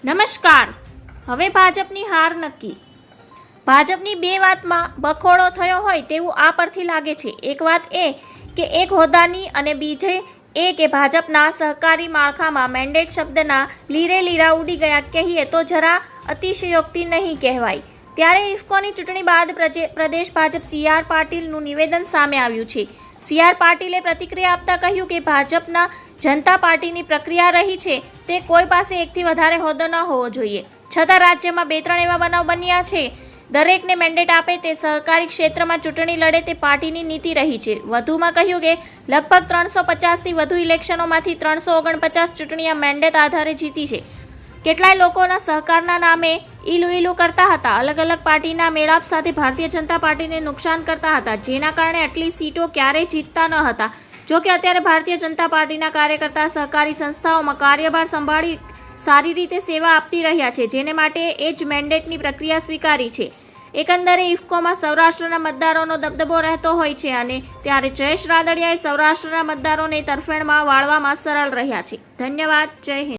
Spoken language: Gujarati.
નમસ્કાર. હવે ભાજપની હાર નક્કી. ભાજપની બે વાતમાં બખોડો થયો હોય તેવું આ પરથી લાગે છે. એક વાત એ કે એક હોદ્દાની અને બીજે એ કે ભાજપના સહકારી માળખામાં મેન્ડેટ શબ્દના લીરે લીરા ઉડી ગયા કહીએ તો જરા અતિશયોક્તિ નહીં કહેવાય. ત્યારે ઇફકોની ચૂંટણી બાદ પ્રદેશ ભાજપ CR પાટીલનું નિવેદન સામે આવ્યું છે. CR પાટીલે પ્રતિક્રિયા આપતા કહ્યું કે ભાજપના જનતા પાર્ટીની પ્રક્રિયા રહી છે તે કોઈ પાસે એકથી વધારે હોદ્દો ન હોવો જોઈએ. છતાં રાજ્યમાં 2-3 એવા બનાવ બન્યા છે. દરેકને મેન્ડેટ આપે તે સહકારી ક્ષેત્રમાં ચૂંટણી લડે તે પાર્ટીની નીતિ રહી છે. વધુમાં કહ્યું કે લગભગ 350થી વધુ ઇલેક્શનોમાંથી 349 ચૂંટણીઓ મેન્ડેટ આધારે જીતી છે. કેટલાય લોકોના સહકારના નામે ઈલું કરતા હતા. અલગ અલગ પાર્ટીના મેળાપ સાથે ભારતીય જનતા પાર્ટીને નુકસાન કરતા હતા, જેના કારણે આટલી સીટો ક્યારેય જીતતા ન હતા. જો કે અત્યારે ભારતીય જનતા પાર્ટીના કાર્યકર્તા સહકારી સંસ્થાઓમાં કાર્યભાર સંભાળી સારી રીતે સેવા આપી રહ્યા છે, જેને માટે એ જ મેન્ડેટની પ્રક્રિયા સ્વીકારી છે. એકંદરે ઇફકોમાં સૌરાષ્ટ્રના મતદારોનો દબદબો રહેતો હોય છે અને ત્યારે જયેશ રાદડિયાએ સૌરાષ્ટ્રના મતદારોને તરફેણમાં વાળવામાં સરળ રહ્યા છે. ધન્યવાદ. જય હિન્દ.